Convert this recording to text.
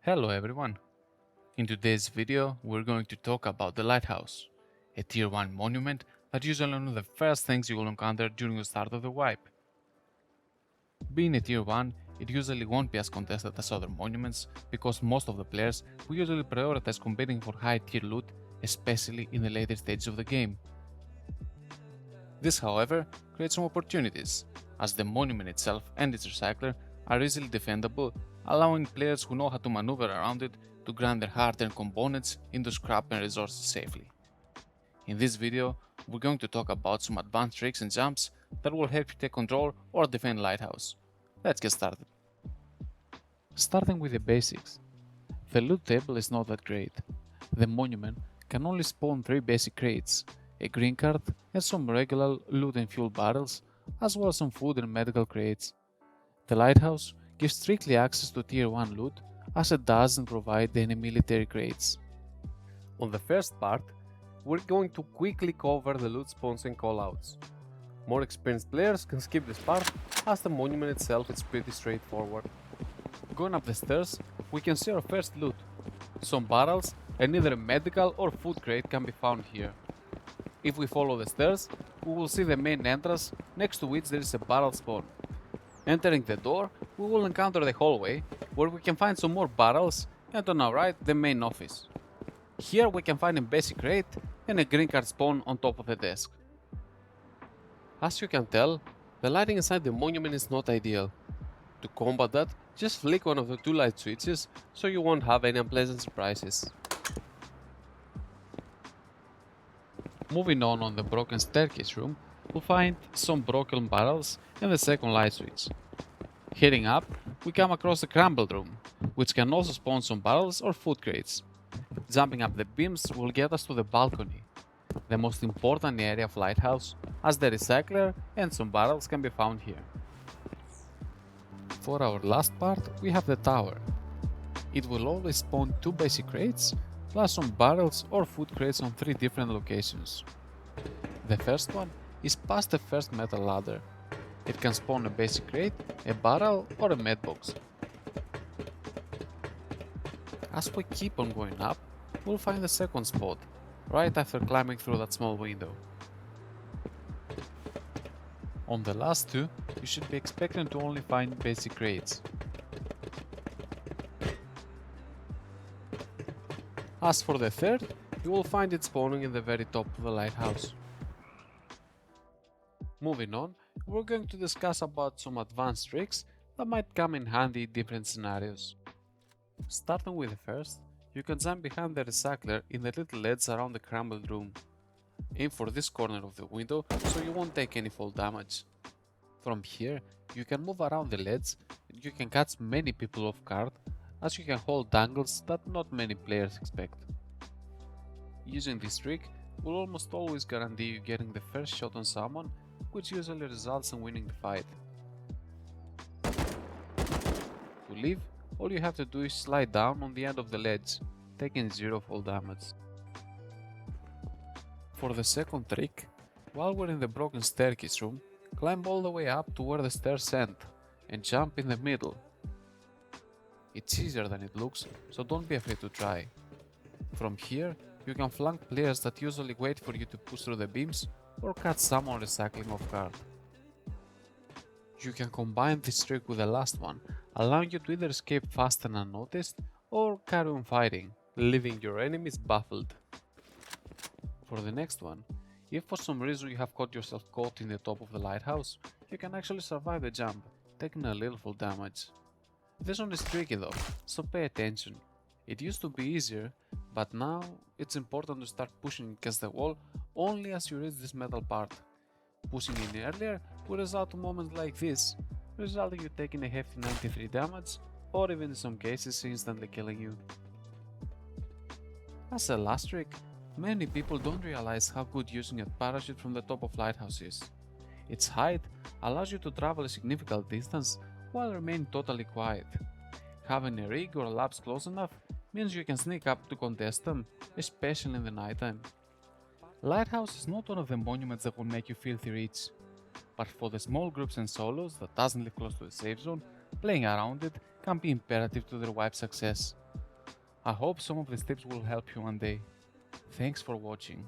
Hello everyone! In today's video we're going to talk about the Lighthouse, a tier 1 monument that usually one of the first things you will encounter during the start of the wipe. Being a tier 1, it usually won't be as contested as other monuments because most of the players will usually prioritize competing for high tier loot, especially in the later stages of the game. This however creates some opportunities, as the monument itself and its recycler are easily defendable, allowing players who know how to maneuver around it to grind their hard-earned components into scrap and resources safely. In this video, we're going to talk about some advanced tricks and jumps that will help you take control or defend Lighthouse. Let's get started. Starting with the basics. The loot table is not that great. The monument can only spawn 3 basic crates, a green card and some regular loot and fuel barrels, as well as some food and medical crates. The Lighthouse gives strictly access to tier 1 loot, as it doesn't provide any military crates. On the first part, we're going to quickly cover the loot spawns and callouts. More experienced players can skip this part, as the monument itself is pretty straightforward. Going up the stairs, we can see our first loot. Some barrels and either a medical or food crate can be found here. If we follow the stairs, we will see the main entrance, next to which there is a barrel spawn. Entering the door, we will encounter the hallway, where we can find some more barrels, and on our right, the main office. Here we can find a basic crate and a green card spawn on top of the desk. As you can tell, the lighting inside the monument is not ideal. To combat that, just flick one of the 2 light switches so you won't have any unpleasant surprises. Moving on the broken staircase room, we'll find some broken barrels and the second light switch. Heading up, we come across the crumbled room, which can also spawn some barrels or food crates. Jumping up the beams will get us to the balcony, the most important area of Lighthouse, as the recycler and some barrels can be found here. For our last part, we have the tower. It will always spawn 2 basic crates, plus some barrels or food crates on 3 different locations. The first one is past the first metal ladder. It can spawn a basic crate, a barrel or a med box. As we keep on going up, we'll find the second spot, right after climbing through that small window. On the last 2, you should be expecting to only find basic crates. As for the third, you will find it spawning in the very top of the lighthouse. Moving on, we're going to discuss about some advanced tricks that might come in handy in different scenarios. Starting with the first, you can jump behind the recycler in the little ledge around the crumbled room. Aim for this corner of the window so you won't take any fall damage. From here, you can move around the ledge and you can catch many people off guard, as you can hold angles that not many players expect. Using this trick will almost always guarantee you getting the first shot on someone, which usually results in winning the fight. To leave, all you have to do is slide down on the end of the ledge, taking 0 fall damage. For the second trick, while we're in the broken staircase room, climb all the way up to where the stairs end and jump in the middle. It's easier than it looks, so don't be afraid to try. From here, you can flank players that usually wait for you to push through the beams or catch someone recycling off guard. You can combine this trick with the last one, allowing you to either escape fast and unnoticed or carry on fighting, leaving your enemies baffled. For the next one, if for some reason you have caught yourself caught in the top of the lighthouse, you can actually survive the jump, taking a little fall damage. This one is tricky though, so pay attention. It used to be easier, but now it's important to start pushing against the wall only as you reach this metal part. Pushing in earlier will result in moments like this, resulting in you taking a hefty 93 damage, or even in some cases instantly killing you. As a last trick, many people don't realize how good using a parachute from the top of Lighthouse is. Its height allows you to travel a significant distance while remaining totally quiet. Having a rig or labs close enough means you can sneak up to contest them, especially in the nighttime. Lighthouse is not one of the monuments that will make you filthy rich, but for the small groups and solos that doesn't live close to the safe zone, playing around it can be imperative to their wipe success. I hope some of these tips will help you one day. Thanks for watching.